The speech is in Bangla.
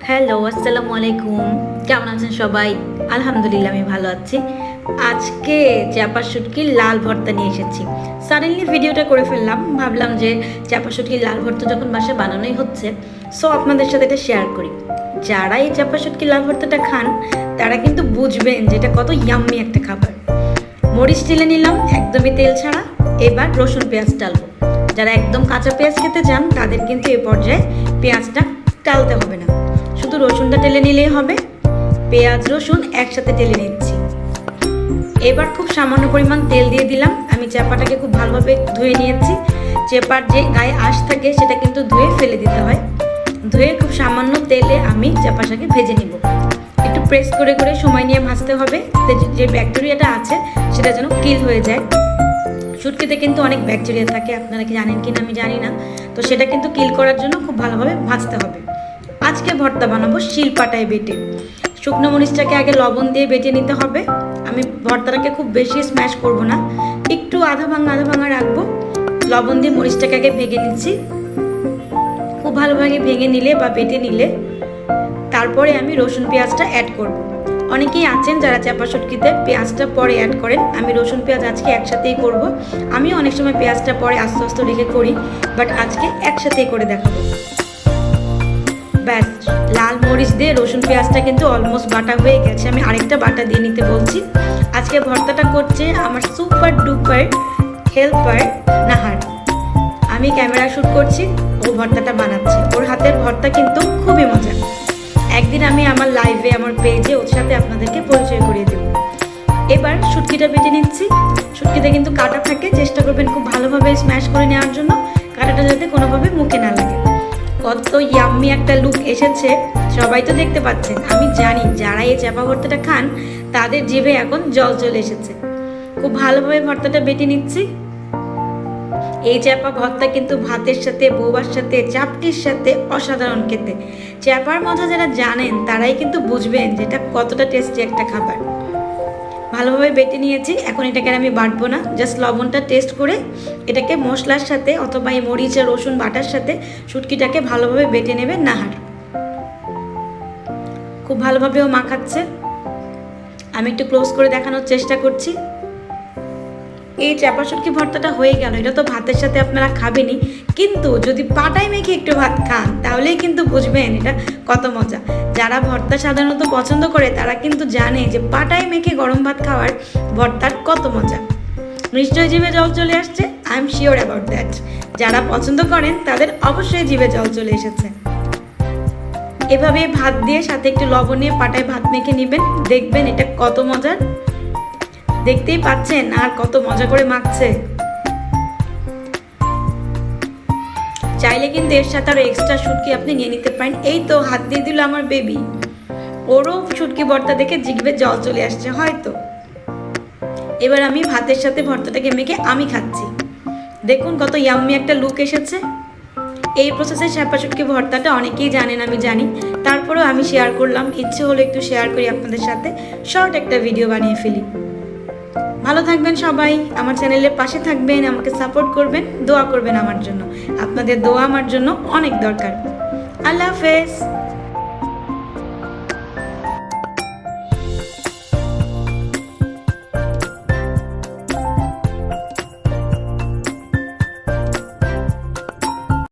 হ্যালো, আসসালামু আলাইকুম। কেমন আছেন সবাই? আলহামদুলিল্লাহ আমি ভালো আছি। আজকে চেপা শুটকির লাল ভর্তা নিয়ে এসেছি। সাডেনলি ভিডিওটা করে ফেললাম, ভাবলাম যে চেপা শুটকির লাল ভর্তা যখন বাসায় বানানোই হচ্ছে, সো আপনাদের সাথে এটা শেয়ার করি। যারা এই চেপা শুটকির লাল ভর্তাটা খান তারা কিন্তু বুঝবেন যে এটা কত ইয়াম্মি একটা খাবার। মরিচ ঢেলে নিলাম একদমই তেল ছাড়া। এবার রসুন পেঁয়াজ ডালবো। যারা একদম কাঁচা পেঁয়াজ খেতে চান তাদের কিন্তু এই পর্যায়ে পেঁয়াজটা ডালতে হবে না, শুধু রসুনটা টেলে নিলেই হবে। পেঁয়াজ রসুন একসাথে টেলে নিচ্ছি। এবার খুব সামান্য পরিমাণ তেল দিয়ে দিলাম। আমি চেপাটাকে খুব ভালোভাবে ধুয়ে নিয়েছি। চেপার যে গায়ে আঁশ থাকে সেটা কিন্তু ধুয়ে ফেলে দিতে হয়। ধুয়ে খুব সামান্য তেলে আমি চেপাটাকে ভেজে নিব। একটু প্রেস করে করে সময় নিয়ে ভাজতে হবে, যে ব্যাকটেরিয়াটা আছে সেটা যেন কিল হয়ে যায়। শুটকিতে কিন্তু অনেক ব্যাকটেরিয়া থাকে, আপনারা কি জানেন কিনা আমি জানি না। তো সেটা কিন্তু কিল করার জন্য খুব ভালোভাবে ভাজতে হবে। আজকে ভর্তা বানাবো শিলপাটায় বেটে। শুকনো মরিচটাকে আগে লবণ দিয়ে বেটে নিতে হবে। আমি ভর্তাটাকে খুব বেশি স্ম্যাশ করব না, একটু আধা ভাঙা রাখবো। লবণ দিয়ে মরিচটাকে আগে ভেঙে নিচ্ছি। খুব ভালোভাবে ভেঙে নিলে বা বেটে নিলে তারপরে আমি রসুন পেঁয়াজটা অ্যাড করব। অনেকেই আছেন যারা চেপা শুটকিতে পেঁয়াজটা পরে অ্যাড করেন, আমি রসুন পেঁয়াজ আজকে একসাথেই করব। আমি অনেক সময় পেঁয়াজটা পরে আস্তে আস্তে রেখে করি, বাট আজকে একসাথেই করে দেখাবো। ব্যাস, লাল মরিচ দিয়ে রসুন পেঁয়াজটা কিন্তু অলমোস্ট বাটা হয়ে গেছে। আমি আরেকটা বাটা দিয়ে নিতে বলছি। আজকে ভর্তাটা করছে আমার সুপার ডুপার হেল্পার নাহার। আমি ক্যামেরা শ্যুট করছি, ও ভর্তাটা বানাচ্ছে। ওর হাতের ভর্তা কিন্তু খুবই মজা। একদিন আমি আমার লাইভে আমার পেজে ওর সাথে আপনাদেরকে পরিচয় করিয়ে দেব। এবার শুটকিটা বেটে নিচ্ছি। শুটকিতে কিন্তু কাটা থাকে, চেষ্টা করবেন খুব ভালোভাবে স্ম্যাশ করে নেওয়ার জন্য, কাটাটা যাতে কোনোভাবে মুখে না লাগে। কত ইয়াম্মি একটা লুক এসেছে, সবাই তো দেখতে পাচ্ছেন। আমি জানি যারা এই চেপা ভর্তাটা খান তাদের জিভে এখন জল চলে এসেছে। খুব ভালোভাবে ভর্তাটা বেটে নিচ্ছি। এই চেপা ভর্তা কিন্তু ভাতের সাথে, বউবার সাথে, চাপটির সাথে অসাধারণ খেতে। চেপার মজা যারা জানেন তারাই কিন্তু বুঝবেন যে এটা কতটা টেস্টি একটা খাবার। ভালোভাবে বেটে নিয়েছি। এখন এটাকে আমি বাটবো না, জাস্ট লবণটা টেস্ট করে এটাকে মশলার সাথে অথবা এই মরিচ আর রসুন বাটার সাথে শুটকিটাকে ভালোভাবে বেটে নেবে নাহার। খুব ভালোভাবেও মাখাচ্ছে। আমি একটু ক্লোজ করে দেখানোর চেষ্টা করছি। এই চেপা শুটকি ভর্তাটা হয়ে গেল। এটা তো ভাতের সাথে আপনারা খাবেনই, কিন্তু যদি পাটায় মেখে একটু ভাত খান তাহলেই কিন্তু বুঝবেন এটা কত মজা। যারা ভর্তা সাধারণত পছন্দ করে তারা কিন্তু জানে যে পাটায় মেখে গরম ভাত খাওয়ার ভর্তার কত মজা। নিশ্চয়ই জিভে জল চলে আসছে, I am sure about that. যারা পছন্দ করেন তাদের অবশ্যই জিভে জল চলে এসেছে। এভাবে ভাত দিয়ে সাথে একটু লবণ নিয়ে পাটায় ভাত মেখে নেবেন, দেখবেন এটা কত মজার। দেখতেই পাচ্ছেন আর কত মজা করে মাখছে। চাইলে কিন্তু এর সাথে আরো এক্সট্রা শুটকি আপনি নিয়ে নিতে পারেন। এই তো হাত দিয়ে দিল আমার বেবি, ওরও শুটকি ভর্তা দেখে জিভে জল চলে আসছে হয়তো। এবার আমি ভাতের সাথে ভর্তাটাকে মেখে আমি খাচ্ছি। দেখুন কত ইয়াম্মি একটা লুক এসেছে। এই প্রসেসে চেপা শুটকি ভর্তাটা অনেকেই জানেন, আমি জানি, তারপরেও আমি শেয়ার করলাম। ইচ্ছে হলো একটু শেয়ার করি আপনাদের সাথে, শর্ট একটা ভিডিও বানিয়ে ফেলি। ভালো থাকবেন সবাই, আমার চ্যানেলের পাশে থাকবেন, আমাকে সাপোর্ট করবেন, দোয়া করবেন আমার জন্য। আপনাদের দোয়া আমার জন্য অনেক দরকার। আল্লাহ হাফেজ।